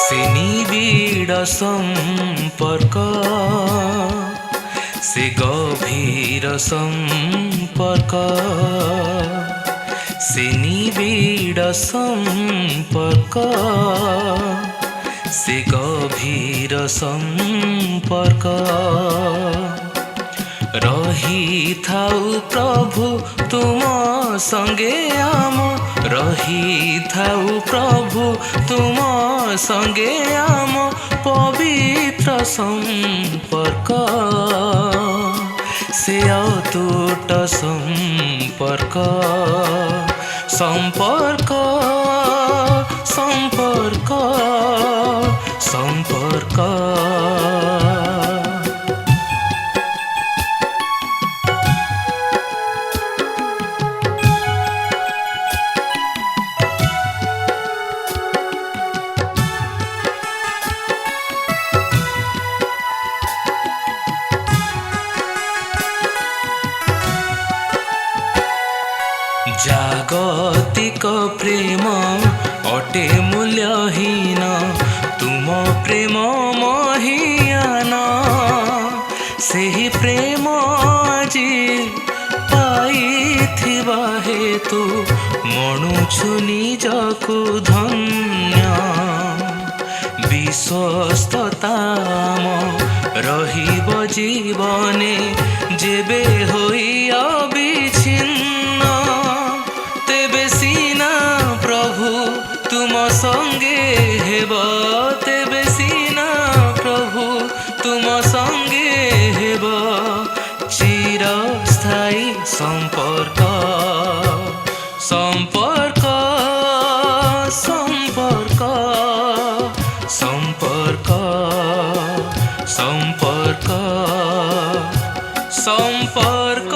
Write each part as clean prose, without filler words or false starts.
से निबिड़ संपर्क से गभीर संपर्क से निबिड़ संपर्क से गभीर संपर्क रही थाउ प्रभु तुम संगे आम रही थाउ प्रभु तुम संगे आम पवित्र संपर्क से अतूट संपर्क संपर्क संपर्क संपर्क जागतिक प्रेम अटे मूल्यहीन तुम प्रेम महियान सेही प्रेम आज पाइथिबा हेतु मणुछु निजकु धन्य विश्वस्तताम रहिब जीवने जेबे होई अविच्छिन्न तेबे सीना प्रभु तुम संगे हेब तेबे सीना प्रभु तुम संगे हेब चिरस्थायी संपर्क संपर्क संपर्क संपर्क संपर्क संपर्क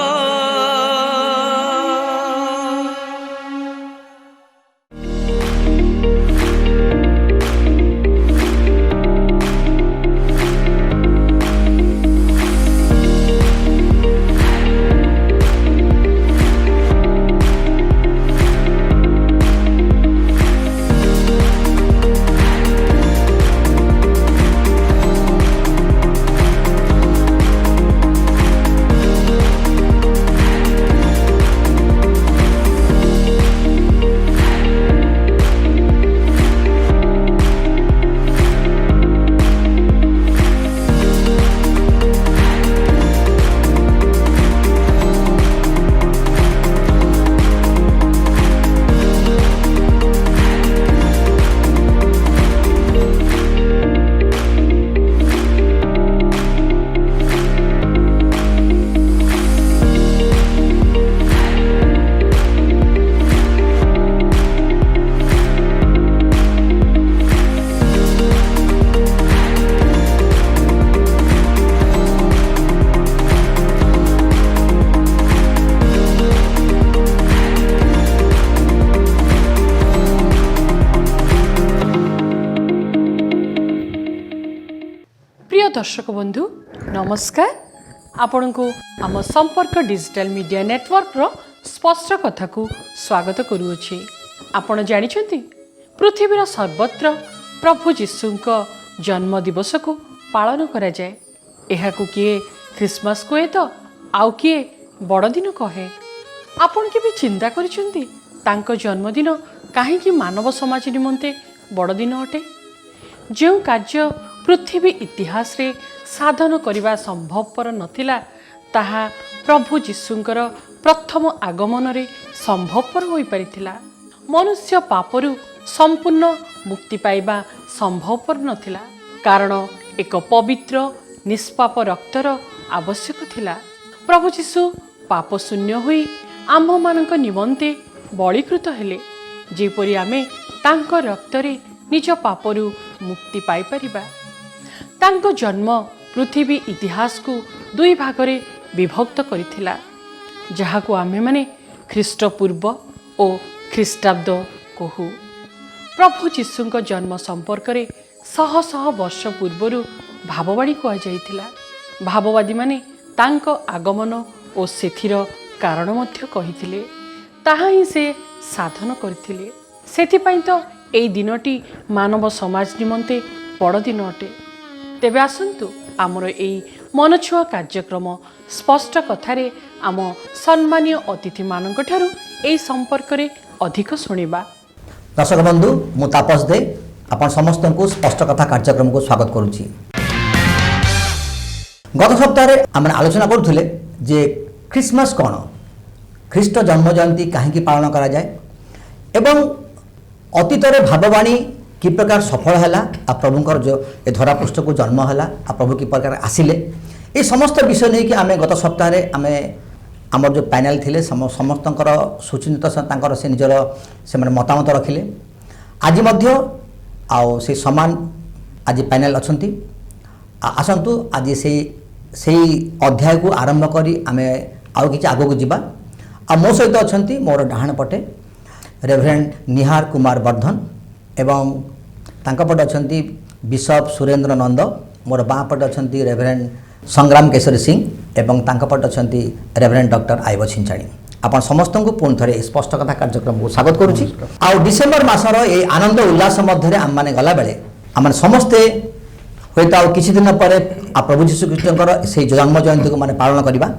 दर्शक बंधु नमस्कार आपण को आम संपर्क डिजिटल मीडिया नेटवर्क रो स्पष्ट कथा को स्वागत करुअछि। आपण जानिछंती पृथ्वीर सर्वत्र प्रभु जीशुंक जन्म दिवस को पालन करा जाए। एहाकू किए क्रिसमस कहे तो आउ किए बड़ दिन कहे। आपण के भी चिंता करिछंती तांको जन्मदिन काहेकि मानव समाज निमंते बड़ दिन अटे। जो कार्य पृथ्वी इतिहास रे साधन करने संभवपर नथिला ताहा प्रभु जीशुंकर प्रथम आगमन रे संभवपर होई परिथिला। मनुष्य पापरु संपूर्ण मुक्ति पाइबा संभवपर नथिला कारण एक पवित्र निष्पाप रक्तर आवश्यक थिला। प्रभु जीशु पाप शून्य होई आम्भ मानक निमंते बलिकृत हेले जेपरि आमे तांको रक्तरे निज पापरु मुक्ति पाई परिबा। तांको जन्म पृथ्वी इतिहास को दुई भागरे विभक्त करिथिला जहाको आमे माने ख्रीष्टपूर्व और ख्रीष्टाब्द कहू। प्रभु जीशुंक जन्म संपर्क रे शह शह वर्ष पूर्वरु भाववाणी कह जाइथिला। भाववादी माने तांको आगमन और सेथिर कारण मध्य कहिथिले ताहा ही से साधन करथिले। सेथिपई तो এই দিনটি মানব সমাজ নিমন্তে বড় দিন অটে। তেবে আসন্তু আমার এই মনছুয়া কার্যক্রম স্পষ্ট কথারে আম সম্মানীয় অতিথি মানଙ୍କଠାରୁ এই সম্পর্করে অধিক শুনিবা। দর্শক বন্ধু মু তাপস দে আপন সমস্তଙ୍କୁ স্পষ্ট কথা কার্যক্রমକୁ স্বাগত করুছি। গত সপ্তাহে আমরা আলোচনা করুলে যে খ্রিসমাস কোণ, খ্রিস্ট জন্ম জয়ন্তী কাহিঁকি পালন করা যায় এবং অতীতরে ভাববাণী কি প্রকার সফল হলা আর প্রভুঙ্কর এ ধরাপৃষ্ঠকু জন্ম হলা আর প্রভু কি প্রকার আসিলে এই সমস্ত বিষয় নিয়ে আমি গত সপ্তাহে আমি আমার যে প্যানেল লে সমস্তଙ୍କର সুচিন্তিত তাঁর সে নিজের সে মতামত রখিলে। আজ মধ্য সেই সমান আজ প্যানেল অনেক আসন্তু আজ সেই অধ্যায়କୁ আরম্ভ করি আমি আউ কিছু আগুক যা। মো সহিত অনেক মোর ডাহাণ পটে রেভরেন্ড নিহার কুমার বর্ধন এবং তাঙ্ক পটে অনেক বিশপ সুরেন্দ্র নন্দ, মোর বাঁ পটে অনেক রেভরেন্ড সংগ্রাম কেশରୀ সিং এবং তাঙ্ক পটে অনেক রেভরেন্ড ডক্টর আইব ছিঞ্ছাणी। আপনার সমস্ত পুଣି থরে স্পষ্ট কথা কার্যক্রমକୁ স্বাগত করুছি। আউ ডিসেম্বর মাসর এই আনন্দ উল্লাস মধ্যে আমি গলা বেড়ে আমি সমস্তে হয়তো কিছু দিন পরে প্রভু যীশুখ্রিস্টଙ୍କର সেই জন্ম জয়ন্তীକୁ মানে পালন করা।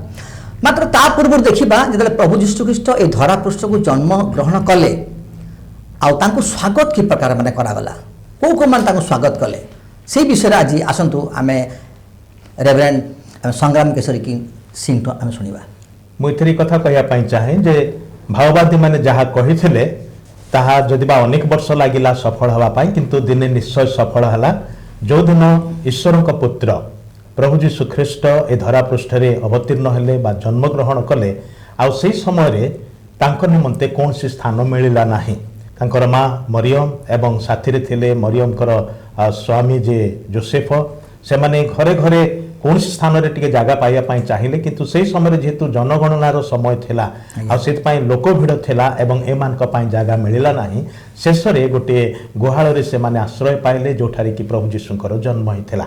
মাত্র তা পূর্ব দেখা যেতে প্রভু যীশুখ্রিস্ট এই ধরাপৃষ্ঠକୁ জন্ম গ্রহণ কলে আঙ্কু স্বাগত কি প্রকার মানে করাগলা, কেউ কেউ মানে তাকে স্বাগত কলে সেই বিষয়ে আজ আসন্তু আমি রেভরেন্ড সংগ্রাম কেশରୀ সিং আমি শুনিবা। ମୁଁ ଏଥିରେ କଥା କହିବା ପାଇଁ ଚାହେଁ ଯେ ମାଓବାଦୀ ମାନେ ଯାହା କହିଥିଲେ ତାହା ଯଦି ବା ଅନେକ ବର୍ଷ ଲାଗିଲା ସଫଳ ହେବା ପାଇଁ, କିନ୍ତୁ ଦିନେ ନିଶ୍ଚୟ ସଫଳ ହେଲା ଯେଉଁଦିନ ଈଶ୍ୱରଙ୍କ ପୁତ୍ର ପ୍ରଭୁ ଯୀଶୁ ଖ୍ରୀଷ୍ଟ ଏ ଧରାପୃଷ୍ଠରେ ଅବତୀର୍ଣ୍ଣ ହେଲେ ବା ଜନ୍ମଗ୍ରହଣ କଲେ। ଆଉ ସେହି ସମୟରେ ତାଙ୍କ ନିମନ୍ତେ କୌଣସି ସ୍ଥାନ ମିଳିଲା ନାହିଁ। ତାଙ୍କର ମା ମରିୟମ ଏବଂ ସାଥିରେ ଥିଲେ ମରିୟମଙ୍କର ସ୍ୱାମୀ ଯେ ଯୋସେଫ, ସେମାନେ ଘରେ ଘରେ କୌଣସି ସ୍ଥାନରେ ଟିକେ ଜାଗା ପାଇବା ପାଇଁ ଚାହିଁଲେ, କିନ୍ତୁ ସେହି ସମୟରେ ଯେହେତୁ ଜନଗଣନାର ସମୟ ଥିଲା ଆଉ ସେଥିପାଇଁ ଲୋକ ଭିଡ଼ ଥିଲା ଏବଂ ଏମାନଙ୍କ ପାଇଁ ଜାଗା ମିଳିଲା ନାହିଁ। ଶେଷରେ ଗୋଟିଏ ଗୁହାଳରେ ସେମାନେ ଆଶ୍ରୟ ପାଇଲେ ଯେଉଁଠାରେ କି ପ୍ରଭୁ ଯୀଶୁଙ୍କର ଜନ୍ମ ହୋଇଥିଲା।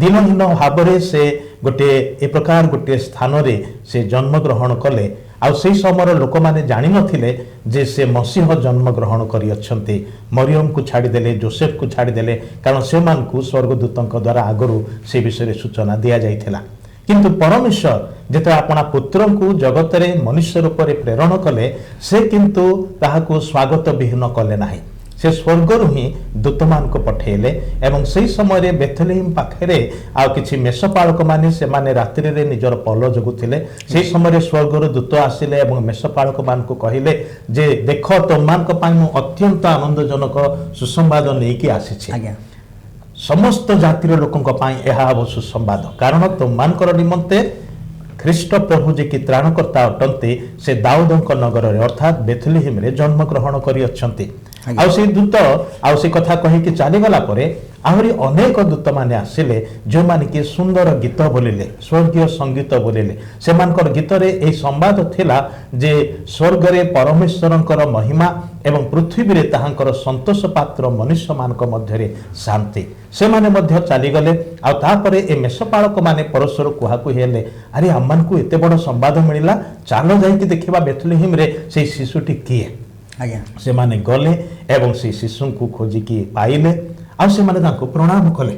ଦିନ ଦିନ ଭାବରେ ସେ ଗୋଟିଏ ଏ ପ୍ରକାର ଗୋଟିଏ ସ୍ଥାନରେ ସେ ଜନ୍ମଗ୍ରହଣ କଲେ। ଆଉ ସେହି ସମୟର ଲୋକମାନେ ଜାଣିନଥିଲେ ଯେ ସେ ମସିହ ଜନ୍ମଗ୍ରହଣ କରିଅଛନ୍ତି। ମରିୟମକୁ ଛାଡ଼ିଦେଲେ, ଯୋସେଫକୁ ଛାଡ଼ିଦେଲେ, କାରଣ ସେମାନଙ୍କୁ ସ୍ୱର୍ଗଦୂତଙ୍କ ଦ୍ୱାରା ଆଗରୁ ସେ ବିଷୟରେ ସୂଚନା ଦିଆଯାଇଥିଲା। କିନ୍ତୁ ପରମେଶ୍ୱର ଯେତେବେଳେ ଆପଣା ପୁତ୍ରଙ୍କୁ ଜଗତରେ ମନୁଷ୍ୟ ରୂପରେ ପ୍ରେରଣ କଲେ, ସେ କିନ୍ତୁ ତାହାକୁ ସ୍ୱାଗତ ବିହୀନ କଲେ ନାହିଁ। ସେ ସ୍ୱର୍ଗରୁ ହିଁ ଦୂତମାନଙ୍କୁ ପଠାଇଲେ ଏବଂ ସେହି ସମୟରେ ବେଥଲେହେମ୍ ପାଖରେ ଆଉ କିଛି ମେଷପାଳକମାନେ ସେମାନେ ରାତ୍ରିରେ ନିଜର ପଲ ଜଗୁଥିଲେ। ସେହି ସମୟରେ ସ୍ୱର୍ଗରୁ ଦୂତ ଆସିଲେ ଏବଂ ମେଷପାଳକମାନଙ୍କୁ କହିଲେ ଯେ ଦେଖ, ତୁମମାନଙ୍କ ପାଇଁ ମୁଁ ଅତ୍ୟନ୍ତ ଆନନ୍ଦଜନକ ସୁସମ୍ବାଦ ନେଇକି ଆସିଛି। ସମସ୍ତ ଜାତିର ଲୋକଙ୍କ ପାଇଁ ଏହା ହେବ ସୁସମ୍ବାଦ, କାରଣ ତୁମମାନଙ୍କର ନିମନ୍ତେ ଖ୍ରୀଷ୍ଟ ପ୍ରଭୁ ଯେ କି ତ୍ରାଣକର୍ତ୍ତା ଅଟନ୍ତି ସେ ଦାଉଦଙ୍କ ନଗରରେ ଅର୍ଥାତ୍ ବେଥଲେହେମ୍ରେ ଜନ୍ମଗ୍ରହଣ କରିଅଛନ୍ତି। ଆଉ ସେଇ ଦୂତ ଆଉ ସେ କଥା କହିକି ଚାଲିଗଲା ପରେ ଆହୁରି ଅନେକ ଦୂତମାନେ ଆସିଲେ ଯେଉଁମାନେ କି ସୁନ୍ଦର ଗୀତ ବୋଲିଲେ, ସ୍ୱର୍ଗୀୟ ସଙ୍ଗୀତ ବୋଲିଲେ। ସେମାନଙ୍କର ଗୀତରେ ଏହି ସମ୍ବାଦ ଥିଲା ଯେ ସ୍ୱର୍ଗରେ ପରମେଶ୍ୱରଙ୍କର ମହିମା ଏବଂ ପୃଥିବୀରେ ତାହାଙ୍କର ସନ୍ତୋଷ ପାତ୍ର ମନୁଷ୍ୟମାନଙ୍କ ମଧ୍ୟରେ ଶାନ୍ତି। ସେମାନେ ମଧ୍ୟ ଚାଲିଗଲେ। ଆଉ ତାପରେ ଏ ମେଷପାଳକମାନେ ପରସ୍ପର କୁହାକୁହି ହେଲେ, ଆରେ ଆମମାନଙ୍କୁ ଏତେ ବଡ଼ ସମ୍ବାଦ ମିଳିଲା, ଚାଲ ଯାଇକି ଦେଖିବା ବେଥଲେହେମ୍ରେ ସେଇ ଶିଶୁଟି କିଏ। ସେମାନେ ଗଲେ ଏବଂ ସେଇ ଶିଶୁଙ୍କୁ ଖୋଜିକି ପାଇଲେ ଆଉ ସେମାନେ ତାଙ୍କୁ ପ୍ରଣାମ କଲେ।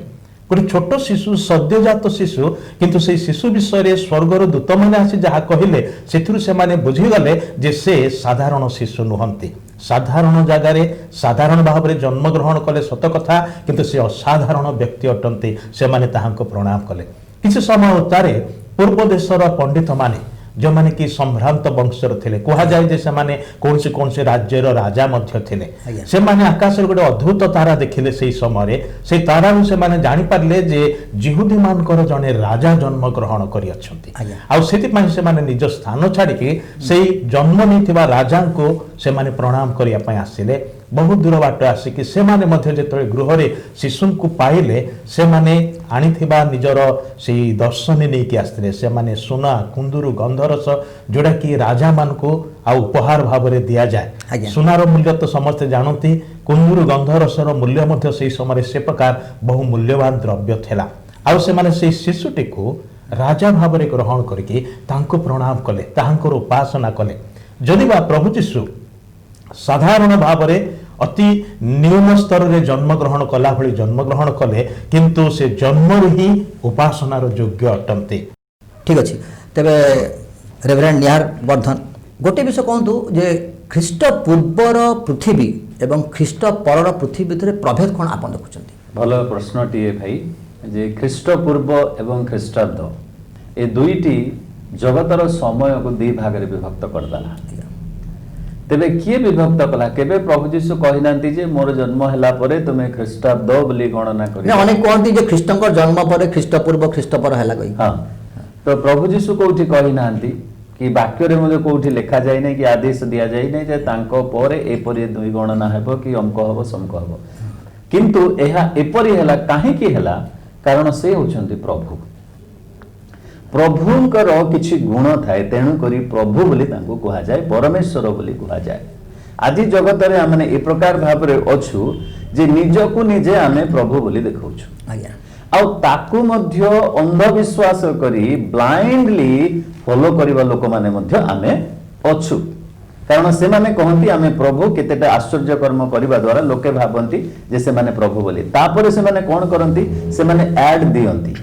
ଗୋଟେ ଛୋଟ ଶିଶୁ, ସଦ୍ୟଜାତ ଶିଶୁ, କିନ୍ତୁ ସେଇ ଶିଶୁ ବିଷୟରେ ସ୍ୱର୍ଗର ଦୂତମାନେ ଆସି ଯାହା କହିଲେ ସେଥିରୁ ସେମାନେ ବୁଝିଗଲେ ଯେ ସେ ସାଧାରଣ ଶିଶୁ ନୁହନ୍ତି। ସାଧାରଣ ଜାଗାରେ ସାଧାରଣ ଭାବରେ ଜନ୍ମଗ୍ରହଣ କଲେ ସତ କଥା, କିନ୍ତୁ ସେ ଅସାଧାରଣ ବ୍ୟକ୍ତି ଅଟନ୍ତି। ସେମାନେ ତାହାଙ୍କୁ ପ୍ରଣାମ କଲେ। କିଛି ସମୟ ଉତ୍ତାରେ ପୂର୍ବ ଦେଶର ପଣ୍ଡିତମାନେ ଯେଉଁମାନେ କି ସମ୍ଭ୍ରାନ୍ତ ବଂଶର ଥିଲେ, କୁହାଯାଏ ଯେ ସେମାନେ କୌଣସି କୌଣସି ରାଜ୍ୟର ରାଜା ମଧ୍ୟ ଥିଲେ। ସେମାନେ ଆକାଶରେ ଗୋଟେ ଅଦ୍ଭୁତ ତାରା ଦେଖିଲେ। ସେହି ସମୟରେ ସେଇ ତାରାରୁ ସେମାନେ ଜାଣିପାରିଲେ ଯେ ଜିହୁଦୀମାନଙ୍କର ଜଣେ ରାଜା ଜନ୍ମଗ୍ରହଣ କରିଅଛନ୍ତି। ଆଉ ସେଥିପାଇଁ ସେମାନେ ନିଜ ସ୍ଥାନ ଛାଡ଼ିକି ସେଇ ଜନ୍ମ ନେଇଥିବା ରାଜାଙ୍କୁ ସେମାନେ ପ୍ରଣାମ କରିବା ପାଇଁ ଆସିଲେ। ବହୁ ଦୂର ବାଟ ଆସିକି ସେମାନେ ମଧ୍ୟ ଯେତେବେଳେ ଗୃହରେ ଶିଶୁଙ୍କୁ ପାଇଲେ, ସେମାନେ ଆଣିଥିବା ନିଜର ସେଇ ଦର୍ଶନୀ ନେଇକି ଆସିଥିଲେ। ସେମାନେ ସୁନା, କୁନ୍ଦୁରୁ, ଗନ୍ଧରସ, ଯେଉଁଟାକି ରାଜାମାନଙ୍କୁ ଆଉ ଉପହାର ଭାବରେ ଦିଆଯାଏ। ସୁନାର ମୂଲ୍ୟ ତ ସମସ୍ତେ ଜାଣନ୍ତି, କୁନ୍ଦୁରୁ ଗନ୍ଧରସର ମୂଲ୍ୟ ମଧ୍ୟ ସେହି ସମୟରେ ସେ ପ୍ରକାର ବହୁ ମୂଲ୍ୟବାନ ଦ୍ରବ୍ୟ ଥିଲା। ଆଉ ସେମାନେ ସେଇ ଶିଶୁଟିକୁ ରାଜା ଭାବରେ ଗ୍ରହଣ କରିକି ତାଙ୍କୁ ପ୍ରଣାମ କଲେ, ତାହାଙ୍କର ଉପାସନା କଲେ। ଯଦି ବା ପ୍ରଭୁ ଯୀଶୁ ସାଧାରଣ ଭାବରେ अति न्यून स्तर रे जन्म ग्रहण कला भली जन्म ग्रहण कले किंतु से जन्म ही उपासनार योग्य अटंती। ठीक अच्छे तेरे रेवरेंड निहार वर्धन गोटे विषय कहतु जे ख्रीष्ट पूर्वर पृथ्वी एवं ख्रीष्ट पर पृथ्वी भितर प्रभेद कौन आप देखुं? भल प्रश्नटीए भाई जे ख्रीष्ट पूर्व एवं ख्रीष्टाब्द ए दुईटी जगतर समय को दी भाग में विभक्त करदेला। तेबे किए विभक्त कला केबे प्रभु जीशु कहि नांती जे मोर जन्म हला परे तुमे ख्रीष्टाब्द बोली गणना करि ना अनेक कहती जे ख्रीष्टंकर जन्म परे ख्रीष्ट पूर्व ख्रीष्ट पर हला कहि। हां तो प्रभु जीशु कोठी कहि नांती कि वाक्य रे मध्ये कोठी लिखा जाय नै कि आदेश दिया जाय नै जे तांको परे एपरि दुई गणना हेबो कि अमक हेबो समक हेबो किंतु एहा एपरि हला काहे कि हला कारण से होचंती प्रभु प्रभुंकर किछि गुण थाए तेणु करी प्रभु बोली तांको कहा जाए परमेश्वर बोली कहा जाए। आज जगत रे हमने ए प्रकार भाव रे अछु जे निजको निजे आमे प्रभु बोली देखौछु आज्ञा आ ताकू मध्य अंधविश्वास करी ब्लाइंडली फॉलो करिवा लोक माने मध्य आमे अछु कारण से माने कहंती आमे प्रभु केतेटा आश्चर्य कर्म करिवा द्वारा लोके भाबंती जे से माने प्रभु बोली तापर से माने कोन करंती से माने ऐड दियंती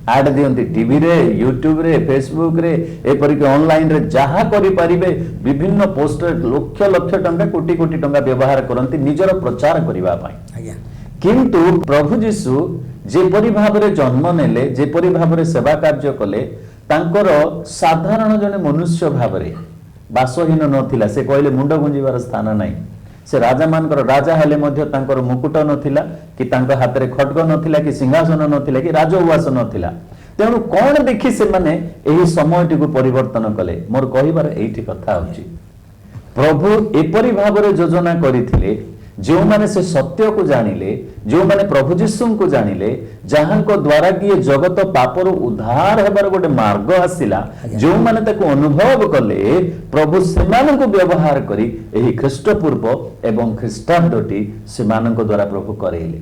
आड दियंती टीवी रे यूट्यूब रे फेसबुक रे एपरिक ऑनलाइन रे जहा करि परिबे विभिन्न पोस्टर लक्ष लक्ष टंका कोटी कोटी टंका व्यवहार करंती निजर प्रचार करिवा पई किंतु प्रभु जीशु जेपरि भाव रे जन्म नेले जेपरि भाव रे सेवा कार्य कले तांकर साधारण जने मनुष्य भाव रे बासहीन नथिला से कहले मुंड गुंजीवार स्थान नाही से राजा मानकर राजा हेले मध्य तांकर मुकुट नथिला कि तांको हाथ रे खड्ग नथिला कि सिंहासन नथिला कि राजउवास नथिला तेणु कौन देखि से माने एही समयटी को परिवर्तन कले मोर कहिबार एठी कथा होची प्रभु एपरि भाव रे योजना करिथिले जो माने से सत्य को जानिले जो माने प्रभु जीशु को जानिले जहां को द्वारा कि जगत पापर उद्धार हेबार गोटे मार्ग आसिला जो माने ताको अनुभव कले प्रभु सेमान को व्यवहार करी एही ख्रीष्ट पूर्व एवं ख्रीष्टाब्दटी सेमान को द्वारा प्रभु करेले।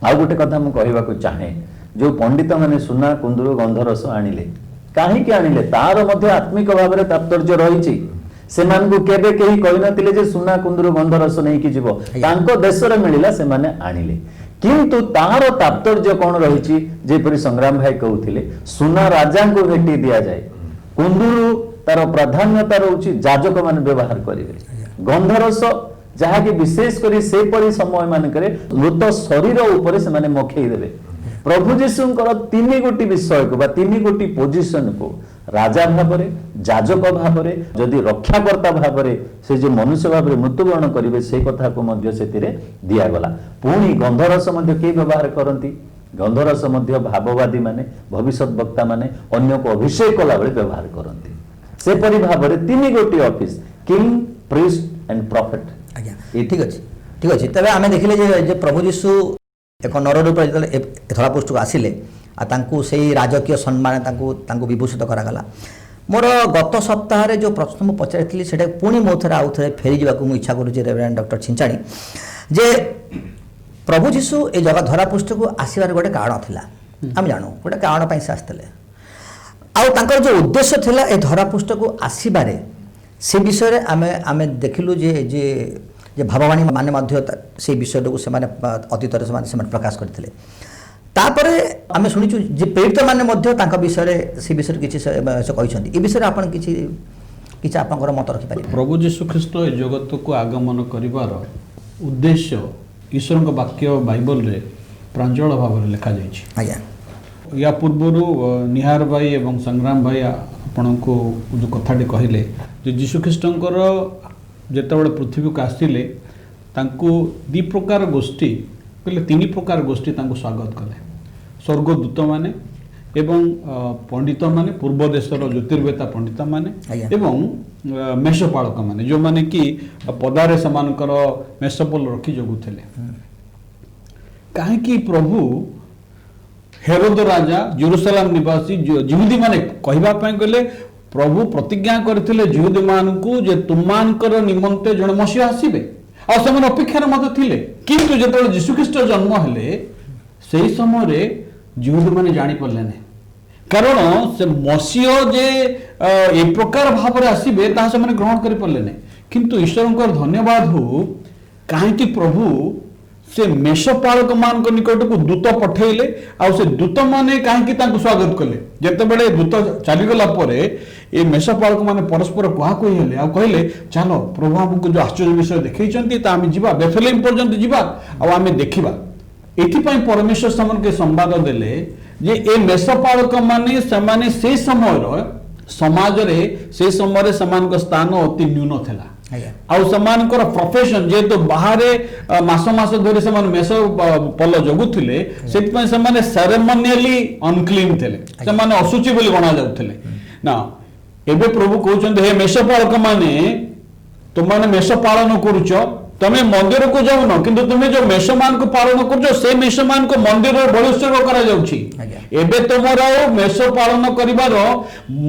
आ गोटे कथा मु कहबा को चाहे जो पंडित माने सुना कुंदुरु गंधरस आनिले काहे कि आनिले तार मध्य आत्मिक भाव रे तात्पर्य रहिछि सेमान को केबे केही कहि नथिले जे सुना कुंदुरु गंधरस नै कि जीवो तांको देश रे मिलिला सेमाने आनिले किंतु तार तात्पर्य कोन रहिछि जेपरि संग्राम भाई कहउथिले सुना राजा को भेटी दिया जाए कुंदुरु तार प्राधान्यता रहउछि जाजक माने व्यवहार करिवे गंधरस जहा कि विशेष करी से परि समय मान करे मृत शरीर ऊपर से माने मखेई देबे प्रभु जीशुंकर तीन गोटी विषय को बा तीन गोटी पोजीशन को राजा भाव जाजक भाव जदि रक्षाकर्ता भाव से जो मनुष्य भाव मृत्युवरण करेंगे से कथा को दिगला पुणी गंधरस के व्यवहार करती गंधरस भाववादी माने भविष्य वक्ता माने अन्य को अभिषेक कला बेले व्यवहार करती सेपरी भाव में तीन गोटी office king priest and profit. आज्ञा ठीक अच्छे तेज आम देखिले प्रभु जीशु एक नर रूप जो धरापृष्ठ को आसिले से राजकीय सम्मान विभूषित करागला। मोर गत सप्ताह जो प्रश्न मुझे पचारि से पुणी मो थे आउ थे फेरी जावाक इच्छा करुँचे रेवरेंड डॉक्टर छिंचाणी जे प्रभु जीशु ए जगह धरापृष्ठ को आसबार गोटे कारण थिला आम जानू गोटे कारण से आसते आउ जो उद्देश्य थिला ए धरापृष्ठ को आसबारे से विषय आम देखिलु जे भाववाणी माने से विषय को अतीत प्रकाश करते तापरे आम शुणुचु जे प्रेरित माने विषय से विषय किसी कहते ये विषय आप किसी आप मत रखिपारे। प्रभु जीशु ख्रीष्ट ए जगत को आगमन करिवार उद्देश्य ईश्वर वाक्य बाइबल रे प्रांजल भाव में लिखा जाइछि। आज्ञा या पूर्व निहार भाई एवं संग्राम भाई आपण को जो कथाटी कहले जे जीशु ख्रीष्टंकर जेतेबेले पृथ्वी को आसिले तांको दी प्रकार गोष्ठी कहले तीन प्रकार गोष्ठी तांको स्वागत कले स्वर्गदूत माने एवं पंडित माने पूर्व देशर ज्योतिर्वेता पंडित माने एवं मेषपालक माने जो माने कि पदारे समानकर मेषपोल रखी जगुथिले काहे कि प्रभु हेरोद राजा जेरूशलेम निवासी यहूदी माने कहबा पय गले प्रभु प्रतिज्ञा करथिले यहूदी मानकू जे तुमानकर निमंते जण मसीह आसीबे आ से अपेक्षार मत थिले किंतु जेतेबेले यीशु ख्रीष्ट जन्म हेले सेही समय रे यहूदी माने जानि परले नै कारण से मसीह जे ए प्रकार भाव रे आसीबे ता से माने ग्रहण करि परले नै किंतु ईश्वरंकर धन्यवाद हो कहीं प्रभु से मेषपालक मान निकट को दूत पठेले आ से दूत माने कहीं स्वागत कले जिते दूत चलीगला ये मेषपालक माने परस्पर कहा कही आ कहले चलो प्रभु आमको जो आश्चर्य विषय देखते आम जा बेथलेम पर्यंत जा आम देखा ये परमेश्वर समान के संवाद देले जे ए मेषपालक माने से समय समाज रे से समय समान स्थान अति न्यून थिला आउर प्रोफेशन जेहेतु बाहर मास मास धरी से मेष पल जगुले से सेरेमनियली अनक्लीन थे असुचि बोली गणा जाउथिले ना एबे प्रभु कहउछन्ते हे मेषपालक माने तुमने मेष पालन करूछ तमे मंदिर को जाउन किंतु तुमे जो मेष मान को पालन करूछ से मेष मान को मंदिर रे बलि उत्सर्ग करा जाउछि एबे तुमर मेष पालन करिवार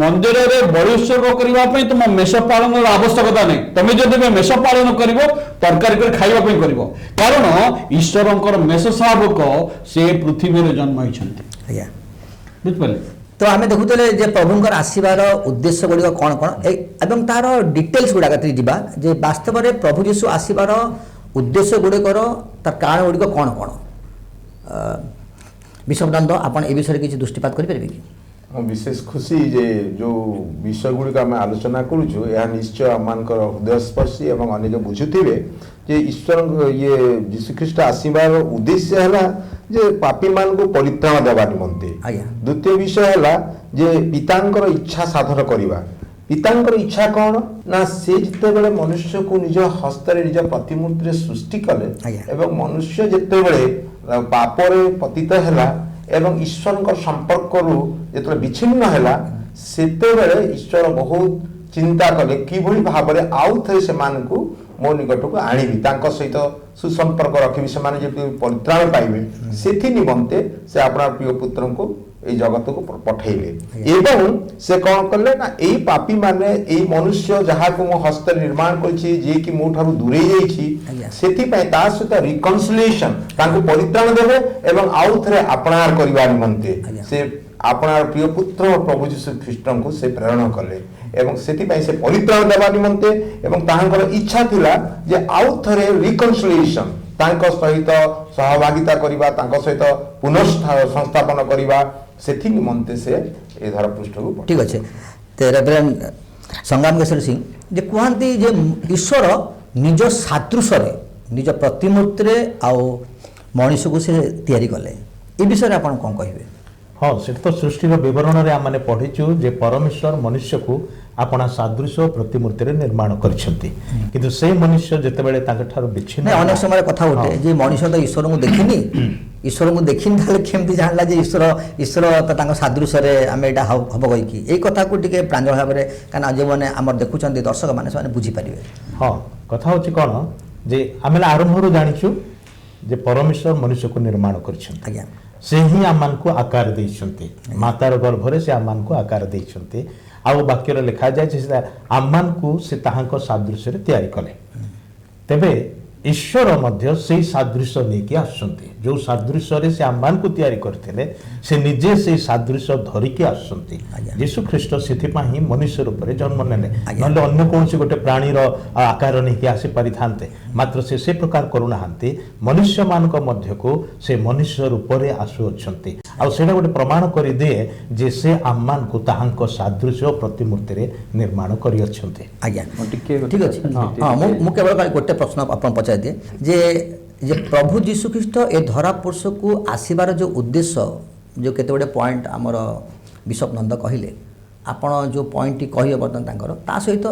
मंदिर रे बलि उत्सर्ग करिवा पई तुम मेष पालन र आवश्यकता नै तमे जदि मेष पालन करिवो तरकारी कर खाइबा पई करिवो कारण ईश्वरंकर मेष शावक से पृथ्वी रे जन्म होइछन्ति आज्ञा बुझ पाले तो आम देखुले जे प्रभुंकर आसबार उद्देश्य गुड़िक कौन कौन एवं तार डिटेल्स गुड़ाक जा जे वास्तव में प्रभु जीशु आसबार उद्देश्य गुड़िकर तार कारण गुड़िक कौन कौन बिशप नंद आपन ए विषय किसी दृष्टिपात करें कि विशेष खुशी जे जो विषय गुड़िक आम आलोचना करुचु यह निश्चय आम हृदयस्पर्शी एवं अनेक बुझुवे जे ईश्वर ये जीशुख्रीष्ट आसबार उद्देश्य है जे पापी मान को परित्राण देवा निमंते द्वितीय विषय है जे पितांकर इच्छा साधन करवा पितांकर इच्छा कौन ना से जिते मनुष्य को निज हस्त निज प्रतिमूर्ति सृष्टि कले एवं मनुष्य जिते पापरे पतित है एवं ईश्वर संपर्क जो विच्छिन्न है सेते ईश्वर बहुत चिंता कले कि भाव में आउ थे से मो निकट को आणवी सहित सुसंपर्क रखी से परित्राण पाइबे से निमंते से अपना प्रिय पुत्र को ये जगत को पठेले एवं से कौन कले ना यही पापी माने यही मनुष्य जहाँ को मो हस्त निर्माण कर मो ठारू दूरे सहित रिकनसिलिएशन परित्राण देवे एवं आउ थे अपनार करने निमंते से अपनार प्रिय पुत्र प्रभु जीशु ख्रीष्ट को से प्रेरण कले एवं से परित्राण देवा निमंते एवं तांकर इच्छा थिला जे आउ थरे रिकनसिलिएशन तांको सहित सहभागिता करिबा तांको सहित पुनः संस्थापन करिबा सेथि निमंते से ए धरा पृष्ठ को ठीक अच्छे ते रेवरेंड संग्राम केशरी सिंह जे कहते जे ईश्वर निज सादृश्य निज प्रतिमूर्ति आउ मनुष्य को से तैयारी कले ए विषय आपन कोन कहिबे हाँ से तो सृष्टिर विवरण में आम पढ़ीचु जे परमेश्वर मनुष्य को अपना सादृश्य प्रतिमूर्ति निर्माण किंतु से मनुष्य जितेबाला विच्छिन्न अनेक समय कथा उठे जे मनुष्य तो ईश्वर को देखिनी ईश्वर को देखिनी केमती जानला जे ईश्वर ईश्वर तो सादृश्य आम यहाँ हम कहीकि यही कथा को टे प्रांजल भाव में कहीं जो मैंने आम देखुं दर्शक मैंने बुझीपारे हाँ कथा हूँ कौन जे आम आरंभ जाचु जे परमेश्वर मनुष्य को निर्माण कर से ही आम को आकार देते मातार गर्भरे से आम को आकार देते आउ वाक्य लिखा जाए आम को से सादृश्य तैयारी कले तेबे ईश्वर मध्य से सादृश्य लेकिन आसुंती जो सादृश्य से आम को तैयारी करते से निजे से सादृश्य धरिकी आसुंती यीशु ख्रीष्ट से मनुष्य रूप में जन्म नेले ना अन्य कौन गोटे प्राणीर आकार नहीं आसी पारि थांते मात्र से प्रकार करूना मनुष्य मान मध्य को से मनुष्य रूप में आसुअछंती आउटा गोटे प्रमाण कर दिए जे से आम मान को ताहांको सादृश्य प्रतिमूर्ति निर्माण करी अछंती आज्ञा ठीक अच्छे हाँ मु केवल गोटे प्रश्न आपन पचार दिए जे प्रभु जीशु ख्रीष्ट ए धरा पुरुष को आसबार जो उद्देश्य जो केते बड़े पॉइंट आमर बिशप नंद कहले आपण जो पॉइंट कहे बर्तमान ता सहित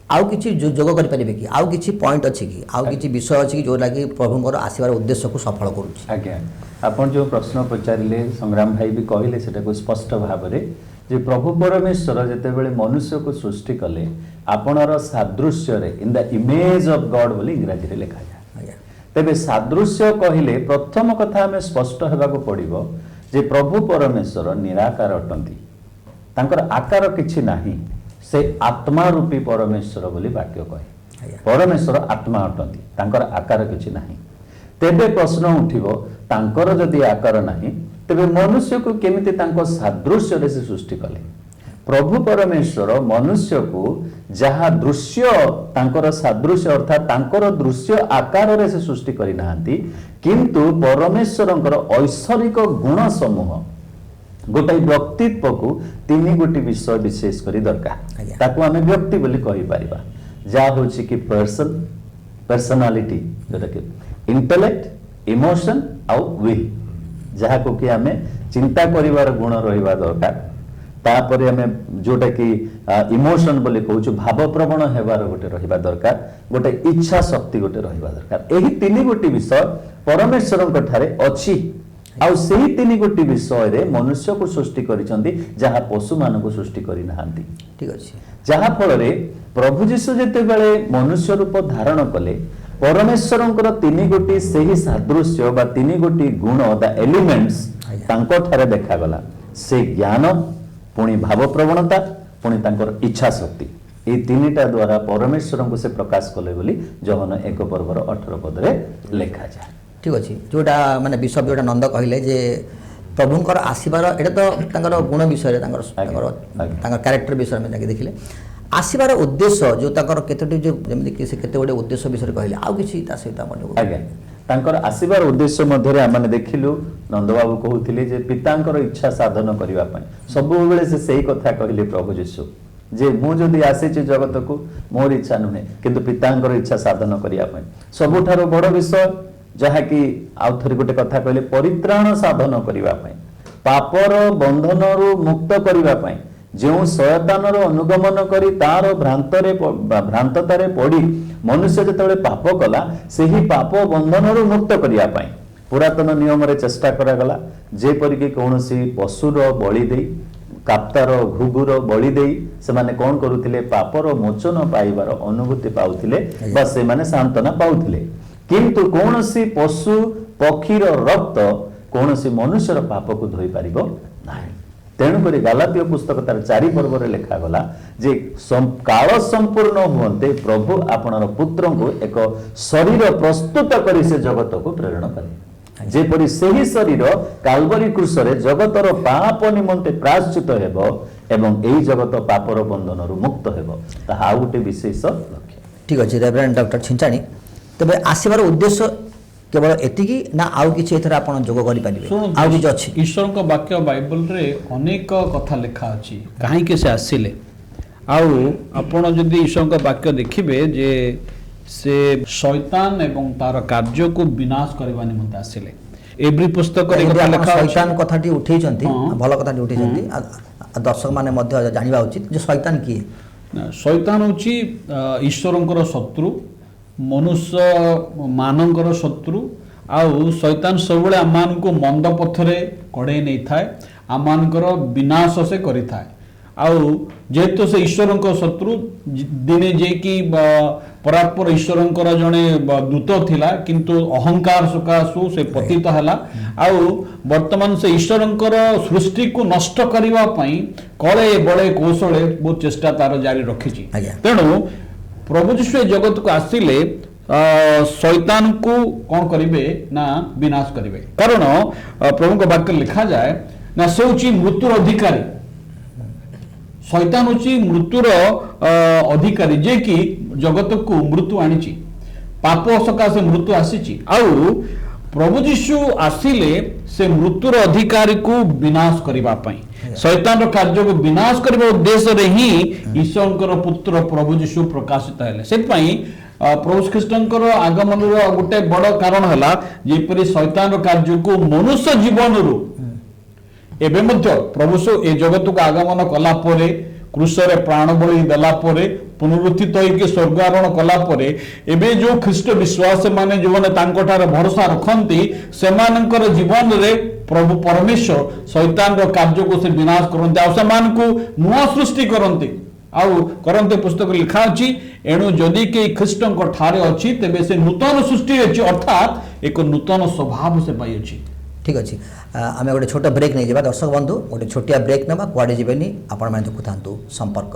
आउ किछि जोग करि परिबे कि आउ किछि पॉइंट अछि कि आउ किछि विषय अछि कि जो लागि प्रभुंकर आसबार उद्देश्य को सफल करूछि आज्ञा आपण जो प्रश्न पचारिले संग्राम भाई भी कहले सेटा को स्पष्ट भाव में जे प्रभु परमेश्वर जेतेबेले मनुष्य को सृष्टि कले आपणर सादृश्य रे in the image of God बोली इंग्रजी रे लिखा जाय तेबे सादृश्य कहिले प्रथम कथा हमें स्पष्ट हेबाको पड़िबो जे प्रभु परमेश्वर निराकार अटंती तांकर आकार किछि नाही से आत्मा रूपी परमेश्वर बोली वाक्य कहे परमेश्वर आत्मा अटंती तांकर आकार किछि नाही तेबे प्रश्न उठिबो तांकर जदि आकार नाही तेबे मनुष्य को केमिति तांको सादृश्य रे से सृष्टि कले प्रभु परमेश्वर मनुष्य को जहाँ दृश्य तांकर सादृश्य अर्थात तांकर दृश्य आकार रे से सृष्टि करि नाहंती किंतु परमेश्वरंकर ऐश्वरिक गुण समूह गोटे व्यक्तित्व को तीन गोटी विषय विशेष करी दरकार ताकू आमे व्यक्ति बोली कहि परिबा जा होछि कि पर्सनालिटी जोटा कि इंटेलेक्ट इमोशन आउ विल जहाँ को कि आमे चिंता करिवार गुण रहिबा दरकार तापरे आमे जोटा कि इमोशन बोली कहूछु भाव प्रवण हेबार गोटे रहिबा दरकार गोटे इच्छा शक्ति गोटे रहिबा दरकार एही तीन गोटी विषय परमेश्वरଙ୍କ ठारे अछि आउ सेही तीन गोटी विषय रे मनुष्य को सृष्टि करिसंती जहाँ पशु मान को सृष्टि करि नाहंती ठीक अछि जहाँ फल रे प्रभु यीशु जेते बेले मनुष्य रूप धारण कले परमेश्वरंकर तीन गोटी सेही सादृश्य बा तीन गोटी गुण द एलिमेंट्स तांको ठारे देखा गला से ज्ञान पुणी भाव प्रवणता पुणी तांकर इच्छा शक्ति ये तीनटा द्वारा परमेश्वर को से प्रकाश कले बोली जहन 1 पर्वर 18 पद रे लिखा जाए ठीक अछि जोटा माने विषय जोटा नंद कहले जे प्रभुंकर आसीबार एटा तो तांकर गुण विषय तांकर कैरेक्टर विषय में जाके देखिले आसीबार उद्देश्य जो तांकर केतोटी जो जेमि कि से केते गोटे उद्देश्य विषय कहले आ किछि ता सहित मन आज्ञा तांकर आसीबार उद्देश्य मध्य आम देखिलु नंदबाबू कहते जे पितांकर इच्छा साधन करने सब बेले से सही कथा कहले प्रभु यीशु जे मु जदि आसी जगत को मोर इच्छा नुहे किंतु पितांकर इच्छा साधन करने सबुठार बड़ विषय जहाँ कि आउ थोड़ी गोटे कथा कहले परित्राण साधन करने पापर बंधन मुक्त करने जो शयतानर अनुगमन करी तार भ्रांततारे पड़ी मनुष्य जिते पाप कला से ही पाप बंधन मुक्त करने पुरातन नियम रे चेष्टा करागला जेपरिक कौन पशुर बलि दे काप्तार घुघुर बलि दे से माने कौन करुथिले पापर मोचन पाइबार अनुभूति पाउथिले बा से माने सांत्वना पाउथिले किंतु कौन पशु पक्षीर रक्त कौन मनुष्यर पाप को धोई पारिबो नाही तेणुक गालातीय पुस्तक तार 4 पर्व लिखा गला जे काल संपूर्ण हुंते प्रभु आपणर पुत्र को एक शरीर प्रस्तुत करी से जगत को प्रेरण करे जेपरि सही शरीर काल्वरी क्रूस रे जगतर पाप निमंते प्रायश्चित हेबो एवं एही जगत पापर बंधन मुक्त हेबो ताहा आ गोटे विशेष लक्ष्य ठीक अछि रेवरेंड डॉक्टर छिंचाणी तबे आसीबार उद्देश्य केवल एतिकी ना आउ किछि एथरा आपण जोग करि पालिबे आउ किछि अछि ईश्वर का वाक्य बाइबल रे अनेक कथा लिखा अछि काहे के से आसीले आउ आपण जदि ईश्वर का वाक्य देखिबे जे से शैतान एवं तार कार्य को विनाश करबा निमंते आसीले एवरी पुस्तक रे कथा लिखा शैतान कथाटी उठेइचंती भलो कथाटी उठेइचंती दर्शक माने मध्य जानिबा उचित जे शैतान की शैतान होची ईश्वरंकर शत्रु मनुष्य मानकर शत्रु आउ शैतान सब आम को मंद पथरे कड़े नहीं थाए आम विनाश से करि थाए आउ जेहेतु से ईश्वर शत्रु दिने जे कि परात्पर ईश्वर जड़े दूत थिला किंतु अहंकार सकाशु से पतित हला आउ वर्तमान से ईश्वर सृष्टि को नष्ट करने कले बड़े कौशले बहुत चेष्टा तार जारी रखी तेणु प्रभु यीशु जगत को आसिले शैतान को कौन करिवे ना विनाश करिवे कारण प्रभु का वाक्य लिखा जाए ना से होची मृत्युर अधिकारी शैतान होची मृत्युर अधिकारी जे कि जगत को मृत्यु आनिची पाप सकाशे मृत्यु आसीची आउ प्रभु यीशु आसिले से मृत्युर अधिकारी को विनाश करिबा पई शैतान कार्य को विनाश करने उद्देश्य रे ही ईश्वर पुत्र प्रभु यीशु प्रकाशित हेले से प्रभु ख्रीष्टर आगमन गोटे बड़ कारण है जेपरी शैतान कार्य को मनुष्य जीवन रु एबे मध्य प्रभु ए जगत को आगमन कला परे क्रूस रे प्राण बलि देला परे पुनरुत्थित होइके स्वर्ग आरोहण कला परे एबे जो ख्रीष्ट विश्वास माने जो माने तांको ठारे भरोसा रखंती सेमानकर जीवन रे प्रभु परमेश्वर शैतान रो कार्य को से विनाश करते आ समान को नुआ सृष्टि करते आउ करते पुस्तक लिखा अछि एणु जदि के ख्रीष्ट ठारे अछि तेबे से नूतन सृष्टि अछि अर्थात एक नूतन स्वभाव से पाई अछि ठीक अछि आमे गोटे छोट ब्रेक नहीं जेबा दर्शक बंधु गोटे छोटिया ब्रेक नबा कुआडे जेबेनी आपण माने देखुथांतु संपर्क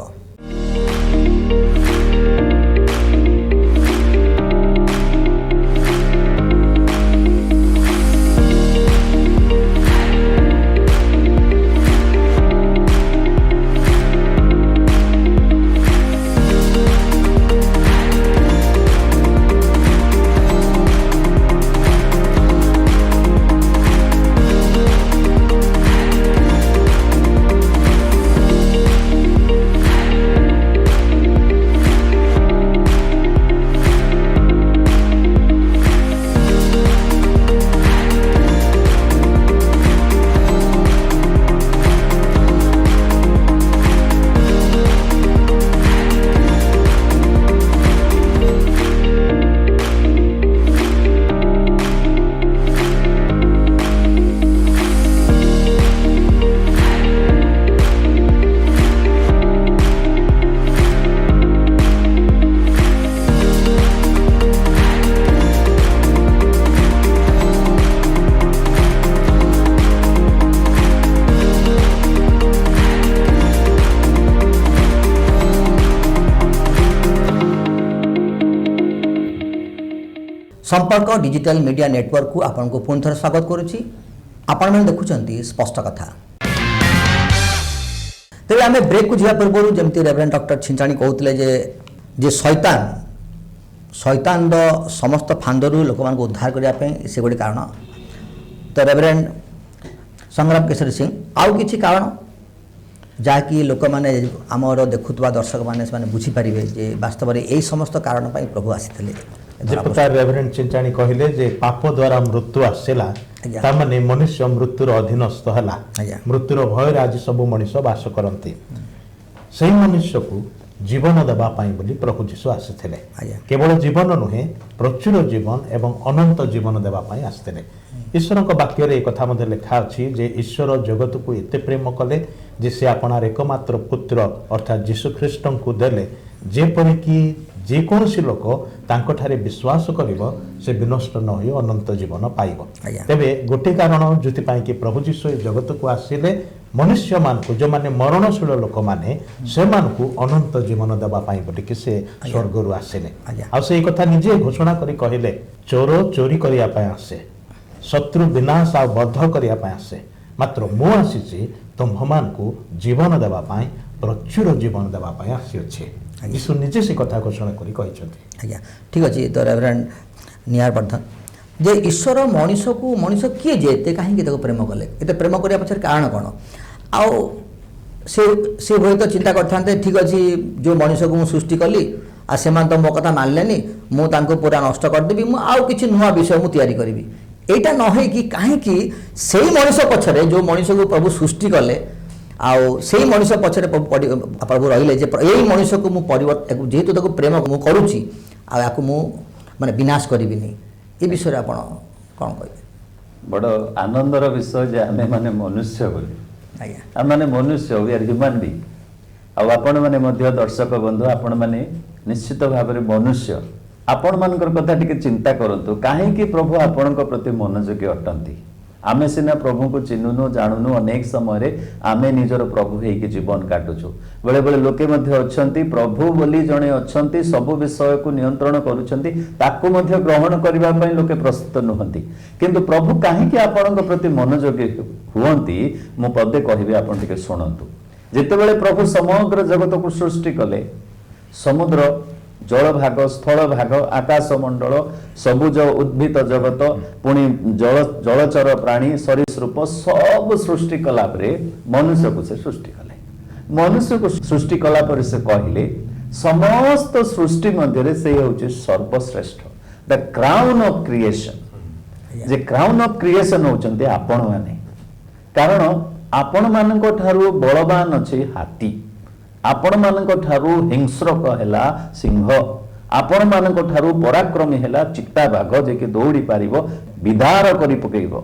संपर्क डिजिटल मीडिया नेटवर्क को आपन को पुनः स्वागत करुच्ची। आपण मैंने देखुं स्पष्ट कथा। तेज आम ब्रेक को जा पूर्व जमी रेवरेंड डॉक्टर छिंचाणी कहते जे शैतान समस्त फांदरू लोक मान उद्धार करने से गोटे कारण। तो रेवरेंड संग्राम केशरी सिंह आउ किछि कारण जहाँकि लोक मैंने आमर देखुवा दर्शक मैंने बुझीपारे जे वास्तव में यही समस्त कारण प्रभु आसी प्रकार रेवरेंड चिंचाणी कहले जे पाप द्वारा मृत्यु आसला तामाने मनुष्य मृत्युर अधीनस्थ हला। मृत्युर भय आज सब मनुष्य बास करते से मनुष्य को जीवन देवा बोली प्रभु जीशु आसीथिले। केवल जीवन नुहे प्रचुर जीवन एवं अनंत जीवन देवा आसते। ईश्वर वाक्य एक कथा मध्य लिखा अच्छी जे ईश्वर जगत को एते प्रेम कले जे से आपणार एकमात्र पुत्र अर्थात जीशु ख्रीष्ट को देले जेपरिकी जेकोसी लोक तांकठारे विश्वास करिवो से विनष्ट न होई अनंत जीवन पाइबो। तेबे गोटे कारण जोथिपाई कि प्रभु जीशु जगत को आसिले मनुष्य मान को जो माने मरणशील लोक माने से मान को अनंत जीवन देवा पाई बोली कि से स्वर्ग रु आसिले। आ से कथा निजे घोषणा करी कहिले चोर चोरी करिया पाए आसे शत्रु विनाश आ बद्ध करिया पाए आसे मात्र मु आसीछि तुम्भ मान को जीवन देवा पाई प्रचुर जीवन देवा पाई आसी अछि। यीशु निजे से कथा घोषणा करी कहिसथि। आज्ञा ठीक अछि। तो रेवरेंड निहार वर्धन जे ईश्वर मनीष किए जे एते कहीं प्रेम कले एते प्रेम करिया पछर कारण कौन आउ से हुए तो चिंता करते ठीक अच्छे जो मनीष को मुझे सृष्टि कली आ से तो मो कथा मानलेनी मुझे पूरा नष्ट करदेवी आउ कि नुआ विषय मुझे तैयारी करी एटा न हो कि कहीं से मनीष पछरे जो मनीष को प्रभु सृष्टि कले आउ से मनीष पछरे प्रभु रहिले यही मनीष को मुझे जेहेतु प्रेम मुझे करुच्ची आपको माने विनाश करी ये विषय आप कौन कहे? बड़ आनंदर विषय जे आमे माने मनुष्य बोली आम माने मनुष्य वी आर ह्यूमन बीइंग आपण माने मध्य दर्शक बंधु आपण माने निश्चित भाव में मनुष्य आपण मानकर कथा टिके चिंता करंतु काहे प्रभु आपण प्रति मनोयोगी अटंती। आमे सिना प्रभु को चिन्हुनु जानुनु अनेक समय आमे निजर प्रभु हेकि जीवन काटुछु बेले बेले लोके मध्य अछंती प्रभु बोली जणे अछंती सब विषय को नियंत्रण करूछंती ताकू मध्य ग्रहण करिबा पई लोके प्रस्तुत नहंती किंतु प्रभु काहे कि आपणक प्रति मनोयोगी हुवंती मु पदे कहिबे आपण टिके सुनंतु। जेतेबेले प्रभु समग्र जगत को सृष्टि कले समुद्र जल भाग स्थल भाग आकाश मंडल सबुज उद्भिद जगत पुणी जलचर प्राणी सरीसृप सब सृष्टि कला मनुष्य को से सृष्टि कले। मनुष्य को सृष्टि कला पर से कहले समस्त सृष्टि मध्य से होचे सर्वश्रेष्ठ द क्राउन ऑफ क्रिएशन जे क्राउन ऑफ क्रिएशन होचंते आपण माने कारण आपण मानक ठारू बलवान अछि हाथी आपण मानक ठारू हिंस्रक हैला सिंह आपण मानक ठारू पराक्रमी हैला चित्ता बाघ जे कि दौड़ी पारिबो विधार करी पकेइबो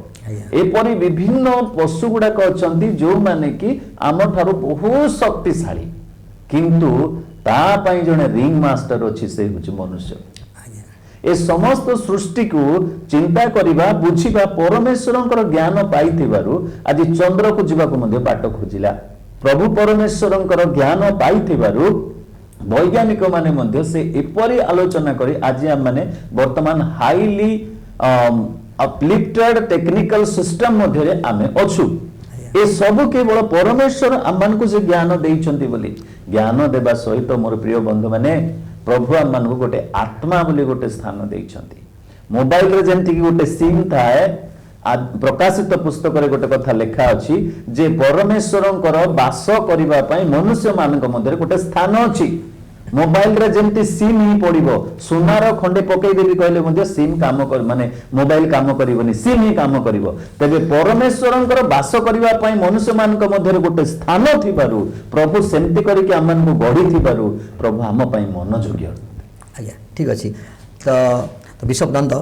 एपरि विभिन्न पशु गुडाक अछंती जो माने कि आम ठारू बहुत शक्तिशाली किंतु ता पई जने रिंग मास्टर अछि से होछि मनुष्य। ए समस्त सृष्टि को चिंता करिबा बुझिबा परमेश्वरंकर ज्ञान पाइथिबारु आज चंद्र को जीवा को मध्ये बाट खोजिला प्रभु परमेश्वरंकर ज्ञान पाइथिबारु वैज्ञानिक माने मध्ये से एपरि आलोचना करी आज हम माने वर्तमान हाईली अपलिफ्टेड टेक्निकल सिस्टम मध्ये आमे अछु ए सब केवल परमेश्वर आम को से ज्ञान देइछंती बोली ज्ञान देबा सहित मोर प्रिय बंधु माने प्रभु आम मानकु गोटे आत्मा बोली गोटे स्थान देइछंती। मोबाइल रे जेंति कि गोटे सिम थाए प्रकाशित पुस्तक रे गोटे कथा लिखा अछि जे परमेश्वरंकर वास करिबा पई मनुष्य मानक मध्ये गोटे स्थान अछि। मोबाइल रे जेंति सिम ही पड़िबो सोनार खंडे पकई देबी कहले मध्ये सिम काम कर माने मोबाइल काम करिवनी सिम ही काम करिवो तबे परमेश्वरंकर वास करिबा पई मनुष्य मानक मध्ये गोटे स्थान थिबारु प्रभु सेंति करी कि आमन को गढी थिबारु प्रभु आम पई मनोयोग्य। आज्ञा ठीक अछि। तो बिशप नंद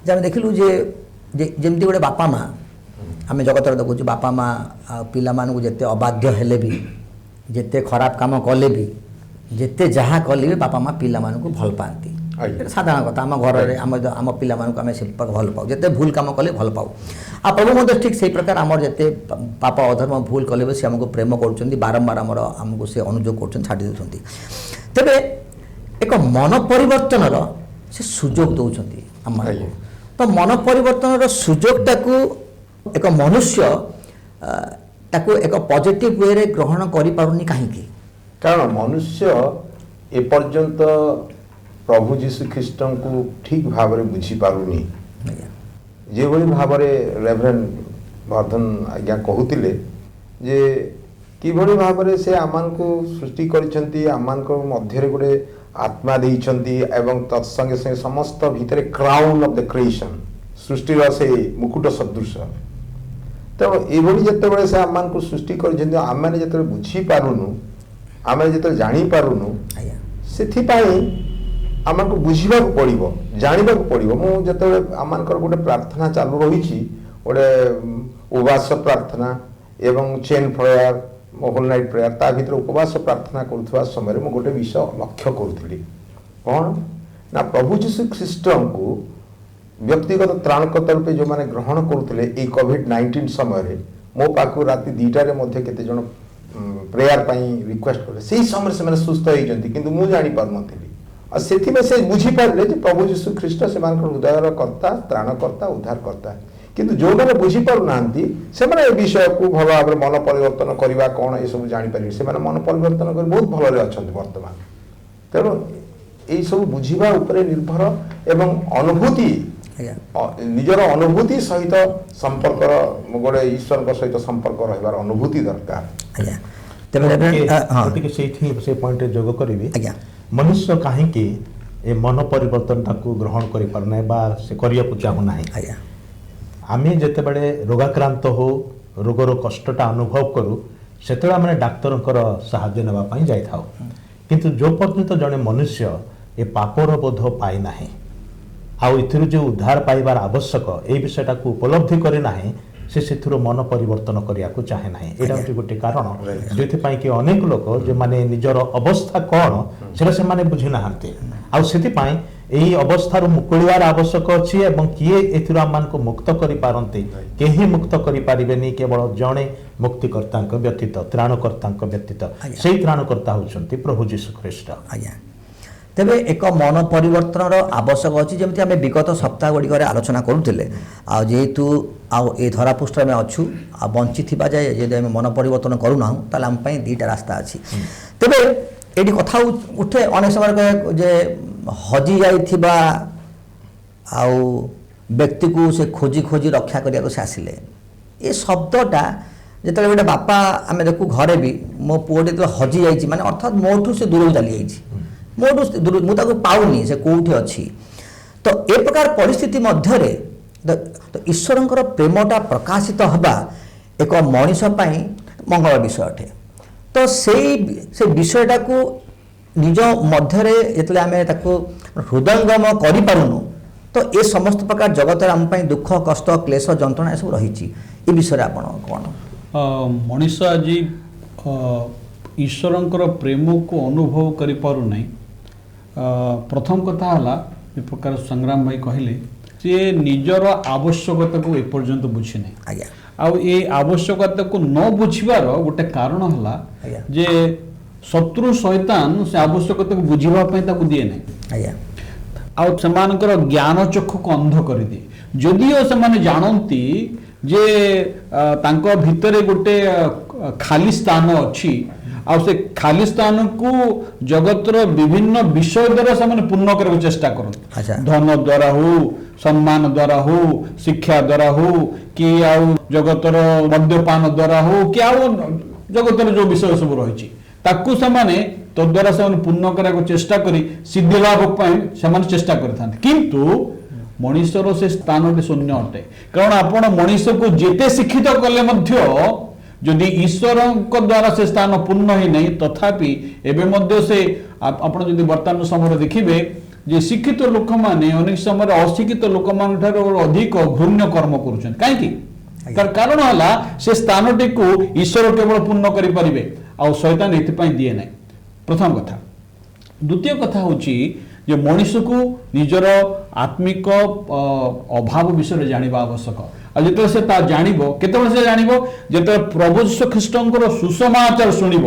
जे हम देखिलु जे जेमती गोटे बापा माँ आम जगत देखु बापा माँ पिला मानू जिते अबाध्य हेले भी जिते खराब काम कले भी जिते जहाँ कले भी बापा माँ पिला मानू भल पाती साधारण कथा आम घर आम पिला मानू आम से भल पाऊ जिते भूल काम कले भल पाऊ आ प्रभु मत ठीक से प्रकार आम जिते पाप अधर्म भूल कले से आमको प्रेम कर बारंबार आमको से अनुयोग कर छाड़ी देते तेरे एक मन परिवर्तन ସେ ସୁଯୋଗ ଦେଉଛନ୍ତି ଆମମାନଙ୍କୁ। ଆଜ୍ଞା। ତ ମନ ପରିବର୍ତ୍ତନର ସୁଯୋଗଟାକୁ ଏକ ମନୁଷ୍ୟ ତାକୁ ଏକ ପଜିଟିଭ ୱେରେ ଗ୍ରହଣ କରିପାରୁନି କାହିଁକି? କାରଣ ମନୁଷ୍ୟ ଏପର୍ଯ୍ୟନ୍ତ ପ୍ରଭୁ ଯୀଶୁ ଖ୍ରୀଷ୍ଟଙ୍କୁ ଠିକ୍ ଭାବରେ ବୁଝିପାରୁନି। ଆଜ୍ଞା ଯେଭଳି ଭାବରେ ରେଭରେଣ୍ଡ ବର୍ଦ୍ଧନ ଆଜ୍ଞା କହୁଥିଲେ ଯେ କିଭଳି ଭାବରେ ସେ ଆମମାନଙ୍କୁ ସୃଷ୍ଟି କରିଛନ୍ତି, ଆମମାନଙ୍କ ମଧ୍ୟରେ ଗୋଟେ ଆତ୍ମା ଦେଇଛନ୍ତି ଏବଂ ତତ୍ସଙ୍ଗେ ସଙ୍ଗେ ସମସ୍ତ ଭିତରେ କ୍ରାଉନ୍ ଅଫ୍ ଦ କ୍ରିଏସନ୍, ସୃଷ୍ଟିର ସେ ମୁକୁଟ ସଦୃଶ। ତେଣୁ ଏଭଳି ଯେତେବେଳେ ସେ ଆମମାନଙ୍କୁ ସୃଷ୍ଟି କରିଛନ୍ତି, ଆମମାନେ ଯେତେବେଳେ ବୁଝିପାରୁନୁ, ଆମେ ଯେତେବେଳେ ଜାଣିପାରୁନୁ, ଆଜ୍ଞା ସେଥିପାଇଁ ଆମକୁ ବୁଝିବାକୁ ପଡ଼ିବ, ଜାଣିବାକୁ ପଡ଼ିବ। ମୁଁ ଯେତେବେଳେ ଆମମାନଙ୍କର ଗୋଟେ ପ୍ରାର୍ଥନା ଚାଲୁ ରହିଛି, ଗୋଟେ ଉପବାସ ପ୍ରାର୍ଥନା ଏବଂ chain prayer, whole night prayer, ତା ଭିତରେ ଉପବାସ ପ୍ରାର୍ଥନା କରୁଥିବା ସମୟରେ ମୁଁ ଗୋଟେ ବିଷୟ ଲକ୍ଷ୍ୟ କରୁଥିଲି। କ'ଣ ନା ପ୍ରଭୁ ଯୀଶୁ ଖ୍ରୀଷ୍ଟଙ୍କୁ ବ୍ୟକ୍ତିଗତ ତ୍ରାଣକର୍ତ୍ତା ରୂପେ ଯେଉଁମାନେ ଗ୍ରହଣ କରୁଥିଲେ ଏଇ କୋଭିଡ୍-19 ସମୟରେ, ମୋ ପାଖକୁ ରାତି 2ଟାରେ ମଧ୍ୟ କେତେଜଣ ପ୍ରେୟାର ପାଇଁ ରିକ୍ୱେଷ୍ଟ କଲେ। ସେଇ ସମୟରେ ସେମାନେ ସୁସ୍ଥ ହେଇଛନ୍ତି, କିନ୍ତୁ ମୁଁ ଜାଣିପାରୁନଥିଲି। ଆଉ ସେଥିପାଇଁ ସେ ବୁଝିପାରିଲେ ଯେ ପ୍ରଭୁ ଯୀଶୁ ଖ୍ରୀଷ୍ଟ ସେମାନଙ୍କର ହୃଦୟର କର୍ତ୍ତା, ତ୍ରାଣକର୍ତ୍ତା, ଉଦ୍ଧାରକର୍ତ୍ତା। କିନ୍ତୁ ଯେଉଁମାନେ ବୁଝିପାରୁନାହାନ୍ତି ସେମାନେ ଏ ବିଷୟକୁ ଭଲ ଭାବରେ ମନ ପରିବର୍ତ୍ତନ କରିବା କ'ଣ ଏସବୁ ଜାଣିପାରିବେ। ସେମାନେ ମନ ପରିବର୍ତ୍ତନ କରି ବହୁତ ଭଲରେ ଅଛନ୍ତି ବର୍ତ୍ତମାନ। ତେଣୁ ଏଇସବୁ ବୁଝିବା ଉପରେ ନିର୍ଭର ଏବଂ ଅନୁଭୂତି, ଆଜ୍ଞା ନିଜର ଅନୁଭୂତି ସହିତ ସମ୍ପର୍କର, ଗୋଟେ ଈଶ୍ୱରଙ୍କ ସହିତ ସମ୍ପର୍କ ରହିବାର ଅନୁଭୂତି ଦରକାର। ଆଜ୍ଞା ତେବେ ହଁ ଟିକେ ସେଇଠି ସେ ପଏଣ୍ଟରେ ଯୋଗ କରିବି। ଆଜ୍ଞା ମନୁଷ୍ୟ କାହିଁକି ଏ ମନ ପରିବର୍ତ୍ତନଟାକୁ ଗ୍ରହଣ କରିପାରୁନାହିଁ ବା ସେ କରିବାକୁ ଚାହୁଁନାହିଁ? ଆଜ୍ଞା ଆମେ ଯେତେବେଳେ ରୋଗାକ୍ରାନ୍ତ ହଉ, ରୋଗର କଷ୍ଟଟା ଅନୁଭବ କରୁ, ସେତେବେଳେ ଆମେ ଡାକ୍ତରଙ୍କର ସାହାଯ୍ୟ ନେବା ପାଇଁ ଯାଇଥାଉ। କିନ୍ତୁ ଯେଉଁ ପର୍ଯ୍ୟନ୍ତ ଜଣେ ମନୁଷ୍ୟ ଏ ପାପର ବୋଧ ପାଇନାହିଁ, ଆଉ ଏଥିରୁ ଯେଉଁ ଉଦ୍ଧାର ପାଇବାର ଆବଶ୍ୟକ ଏଇ ବିଷୟଟାକୁ ଉପଲବ୍ଧି କରି ନାହିଁ, ସେ ସେଥିରୁ ମନ ପରିବର୍ତ୍ତନ କରିବାକୁ ଚାହେଁ ନାହିଁ। ଏଇଟା ହେଉଛି ଗୋଟେ କାରଣ ଯେଉଁଥିପାଇଁ କି ଅନେକ ଲୋକ ଯେଉଁମାନେ ନିଜର ଅବସ୍ଥା କ'ଣ ସେଟା ସେମାନେ ବୁଝି ନାହାନ୍ତି। ଆଉ ସେଥିପାଇଁ ଏହି ଅବସ୍ଥାରୁ ମୁକୁଳିବାର ଆବଶ୍ୟକ ଅଛି ଏବଂ କିଏ ଏଥିରୁ ଆମମାନଙ୍କୁ ମୁକ୍ତ କରିପାରନ୍ତି? କେହି ମୁକ୍ତ କରିପାରିବେନି, କେବଳ ଜଣେ ମୁକ୍ତିକର୍ତ୍ତାଙ୍କ ବ୍ୟତୀତ, ତ୍ରାଣକର୍ତ୍ତାଙ୍କ ବ୍ୟତୀତ। ସେଇ ତ୍ରାଣକର୍ତ୍ତା ହେଉଛନ୍ତି ପ୍ରଭୁ ଯୀଶୁ ଖ୍ରୀଷ୍ଟ। ଆଜ୍ଞା ତେବେ ଏକ ମନ ପରିବର୍ତ୍ତନର ଆବଶ୍ୟକ ଅଛି, ଯେମିତି ଆମେ ବିଗତ ସପ୍ତାହ ଗୁଡ଼ିକରେ ଆଲୋଚନା କରୁଥିଲେ। ଆଉ ଯେହେତୁ ଆଉ ଏ ଧରାପୃଷ୍ଠରେ ଆମେ ଅଛୁ, ଆଉ ବଞ୍ଚିଥିବା ଯାଏ ଯଦି ଆମେ ମନ ପରିବର୍ତ୍ତନ କରୁନାହୁଁ, ତାହେଲେ ଆମ ପାଇଁ ଦୁଇଟା ରାସ୍ତା ଅଛି। ତେବେ ଏଇଠି କଥା ଉଠେ ଅନେକ ସମୟରେ ଯେ ହଜି ଯାଇଥିବା ଆଉ ବ୍ୟକ୍ତିକୁ ସେ ଖୋଜି ଖୋଜି ରକ୍ଷା କରିବାକୁ ସେ ଆସିଲେ। ଏ ଶବ୍ଦଟା ଯେତେବେଳେ ଗୋଟେ ବାପା ଆମେ ଦେଖୁ ଘରେ ବି, ମୋ ପୁଅଟି ଯେତେବେଳେ ହଜି ଯାଇଛି ମାନେ ଅର୍ଥାତ୍ ମୋଠୁ ସେ ଦୂରକୁ ଚାଲିଯାଇଛି, ମୋଠୁ ମୁଁ ତାକୁ ପାଉନି, ସେ କେଉଁଠି ଅଛି। ତ ଏ ପ୍ରକାର ପରିସ୍ଥିତି ମଧ୍ୟରେ ତ ଈଶ୍ୱରଙ୍କର ପ୍ରେମଟା ପ୍ରକାଶିତ ହେବା ଏକ ମଣିଷ ପାଇଁ ମଙ୍ଗଳ ବିଷୟ ଅଟେ। ତ ସେ ବିଷୟଟାକୁ ନିଜ ମଧ୍ୟରେ ଯେତେବେଳେ ଆମେ ତାକୁ ହୃଦୟଙ୍ଗମ କରିପାରୁନୁ, ତ ଏ ସମସ୍ତ ପ୍ରକାର ଜଗତରେ ଆମ ପାଇଁ ଦୁଃଖ, କଷ୍ଟ, କ୍ଲେଶ, ଯନ୍ତ୍ରଣା ଏସବୁ ରହିଛି। ଏ ବିଷୟରେ ଆପଣ କ'ଣ? ମଣିଷ ଆଜି ଈଶ୍ୱରଙ୍କର ପ୍ରେମକୁ ଅନୁଭବ କରିପାରୁନାହିଁ। ପ୍ରଥମ କଥା ହେଲା, ଏ ପ୍ରକାର ସଂଗ୍ରାମ ଭାଇ କହିଲେ, ସିଏ ନିଜର ଆବଶ୍ୟକତାକୁ ଏପର୍ଯ୍ୟନ୍ତ ବୁଝିନାହିଁ। ଆଜ୍ଞା ଆଉ ଏ ଆବଶ୍ୟକତାକୁ ନ ବୁଝିବାର ଗୋଟେ କାରଣ ହେଲା ଆଜ୍ଞା ଯେ ଶତ୍ରୁ ଶୈତାନ ସେ ଆବଶ୍ୟକତାକୁ ବୁଝିବା ପାଇଁ ତାକୁ ଦିଏ ନାହିଁ। ଆଜ୍ଞା ଆଉ ସେମାନଙ୍କର ଜ୍ଞାନ ଚକ୍ଷୁକୁ ଅନ୍ଧ କରିଦିଏ। ଯଦିଓ ସେମାନେ ଜାଣନ୍ତି ଯେ ତାଙ୍କ ଭିତରେ ଗୋଟେ ଖାଲି ସ୍ଥାନ ଅଛି, ଆଉ ସେ ଖାଲି ସ୍ଥାନକୁ ଜଗତର ବିଭିନ୍ନ ବିଷୟ ଦ୍ୱାରା ସେମାନେ ପୂର୍ଣ୍ଣ କରିବାକୁ ଚେଷ୍ଟା କରନ୍ତି। ଧନ ଦ୍ୱାରା ହଉ, ସମ୍ମାନ ଦ୍ୱାରା ହଉ, ଶିକ୍ଷା ଦ୍ୱାରା ହଉ, କି ଆଉ ଜଗତର ମଦ୍ୟପାନ ଦ୍ୱାରା ହଉ, କି ଆଉ ଜଗତର ଯେଉଁ ବିଷୟ ସବୁ ରହିଛି ତାକୁ ସେମାନେ ତଦ୍ୱାରା ସେମାନେ ପୂର୍ଣ୍ଣ କରିବାକୁ ଚେଷ୍ଟା କରି ସିଦ୍ଧି ଲାଭ ପାଇଁ ସେମାନେ ଚେଷ୍ଟା କରିଥାନ୍ତି। କିନ୍ତୁ ମଣିଷର ସେ ସ୍ଥାନଟି ଶୂନ୍ୟ ଅଟେ। କାରଣ ଆପଣ ମଣିଷକୁ ଯେତେ ଶିକ୍ଷିତ କଲେ ମଧ୍ୟ ଯଦି ଈଶ୍ୱରଙ୍କ ଦ୍ୱାରା ସେ ସ୍ଥାନ ପୂର୍ଣ୍ଣ ହେଇନାହିଁ, ତଥାପି ଏବେ ମଧ୍ୟ ସେ, ଆପଣ ଯଦି ବର୍ତ୍ତମାନ ସମୟରେ ଦେଖିବେ ଯେ ଶିକ୍ଷିତ ଲୋକମାନେ ଅନେକ ସମୟରେ ଅଶିକ୍ଷିତ ଲୋକମାନଙ୍କ ଠାରୁ ଅଧିକ ଘୃଣ୍ୟ କର୍ମ କରୁଛନ୍ତି। କାହିଁକି? ତାର କାରଣ ହେଲା ସେ ସ୍ଥାନଟିକୁ ଈଶ୍ୱର କେବଳ ପୂର୍ଣ୍ଣ କରିପାରିବେ, ଆଉ ଶୈତାନ ଏଥିପାଇଁ ଦିଏ ନାହିଁ। ପ୍ରଥମ କଥା। ଦ୍ୱିତୀୟ କଥା ହେଉଛି ଯେ ମଣିଷକୁ ନିଜର ଆତ୍ମିକ ଅଭାବ ବିଷୟରେ ଜାଣିବା ଆବଶ୍ୟକ। ଆଉ ଯେତେବେଳେ ସେ ତା ଜାଣିବ, କେତେବେଳେ ସେ ଜାଣିବ? ଯେତେବେଳେ ପ୍ରଭୁ ଯୀଶୁ ଖ୍ରୀଷ୍ଟଙ୍କର ସୁସମାଚାର ଶୁଣିବ।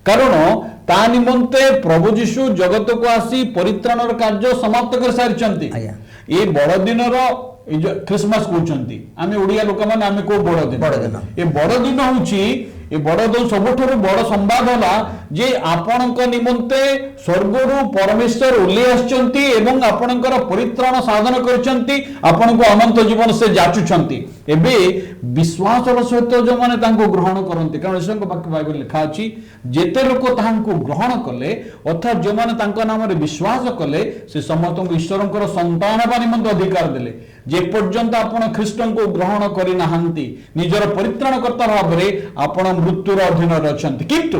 कारण ता निमंते प्रभु जीशु जगत को आसी परित्राणर कार्य समाप्त कर सारिचंती आज्ञा। ये बड़ दिन क्रिसमस कहते आम ओडिया लोक मैंने आम को बड़ दिन बड़ दिन। ये बड़ दिन हूँ ए बड़ दिन सबुठ बड़ संवाद है जे आपणक निमंते स्वर्गरु परमेश्वर ओल्ली आछंती एवं आपणकर परित्राण साधन करछंती आपणको अनंत जीवन से जाचुछंती एबे विश्वासर सहित जो माने तांको ग्रहण करंती कारण ईश्वर वाक्य बाइबल लिखा अछि जेते लोक तांको ग्रहण कले अर्थात जो माने तांको नाम रे विश्वास कले से समस्त ईश्वरंकर संतान बा निमंते अधिकार देले जे पर्यंत आपण ख्रीष्टन को ग्रहण करि नाहंती निजर परित्राणकर्ता भाव रे आपण मृत्युर अधीन अछंती किंतु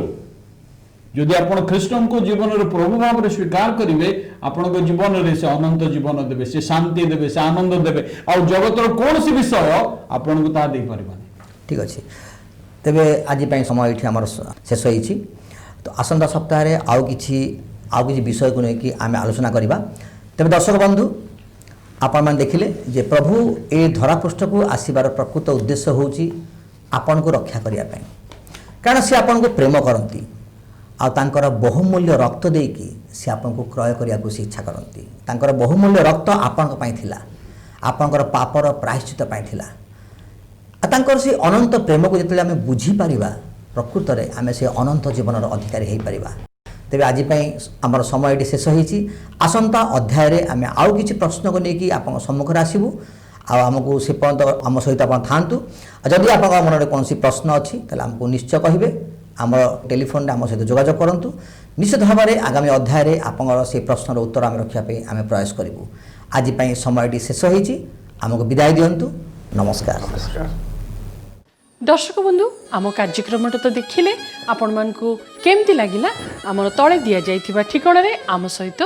यदि आपण ख्रीष्टन को जीवन रे प्रभु भाव रे स्वीकार करिवे आपण को जीवन रे से अनंत जीवन देबे से शांति देबे से आनंद देबे आ जगतर कोनसी विषय आपण को ता दे परिबानी ठीक अछि तेबे आज पई समय इठी हमर शेष होईछि तो आसंता सप्ताह रे आउ किछि विषय को लेकिन आम आलोचना करवा तेज दर्शक बंधु आपण मैंने देखिले जे प्रभु ए धरापृष्ठ को आसबार प्रकृत उद्देश्य होउछि आपण को रक्षा करिया पई कारण से आपण को प्रेम करती आ तांकर बहुमूल्य रक्त देकी से आपण को क्रय करिया को इच्छा करती तांकर बहुमूल्य रक्त आपण पई थिला आपणकर पापर प्रायश्चित पई थिला आ तांकर से अनंत प्रेम को जतले आमे बुझी परिबा प्रकृत रे आमे से अनंत जीवन रो अधिकारी हेई परिबा तेबे आज आमर समय शेष होईछि आसंता अध्याय रे आमे आउ किछि प्रश्न को लेकिन आपन सम्मुख रे आसीबु आमको से पर्यंत आम सहित आप थांतु जदि आप मन में कौन प्रश्न अच्छी ताले आमको निश्चय कहे आम टेलीफोन आम सहित जोगाजोग करूँ निश्चित भाव में आगामी अध्याय रे आप से प्रश्नर उत्तर आम रखापी आम प्रयास करूँ आज समय शेष होईछि आमको विदाय दिंतु नमस्कार। दर्शक बंधु आम कार्यक्रम तो देखिले आपण मानकु केमती लागिला आमर तळे दिया जाइथिबा ठिकाना रे आम सहित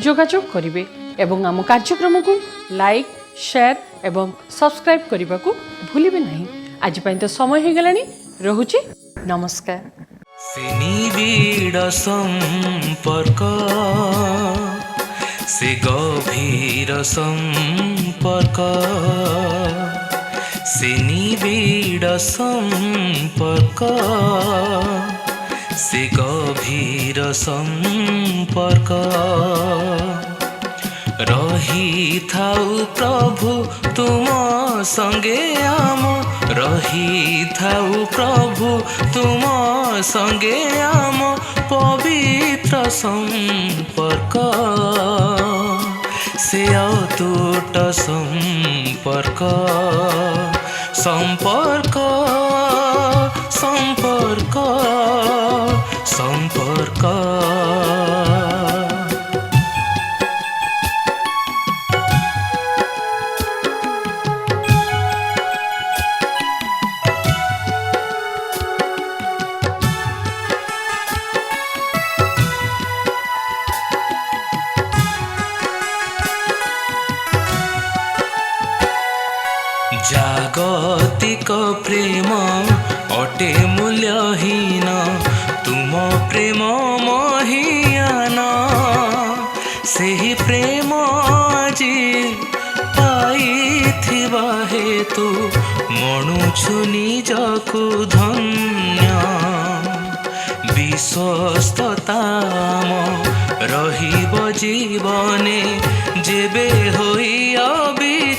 जोगाजोग करिवे एवं आम कार्यक्रम को लाइक शेयर एवं सब्सक्राइब करने को भूलिबे नहीं। आज पई तो समय हो गलानी रहुची नमस्कार। से निबिड़ संपर्क से गभीर संपर्क से निबिड़ संपर्क से गभीर संपर्क रही थाउ प्रभु तुम संगे आम रही थाउ प्रभु तुम संगे आम पवित्र संपर्क से अतुट संपर्क संपर्क संपर्क संपर्क जागतिक प्रेम अटे मूल्यहीन तुम प्रेम महियान सेही प्रेम जी पाइथिबा हेतु मणुछु निजकु धन्य विश्वस्तताम रहिब जीवने जेबे होई अबि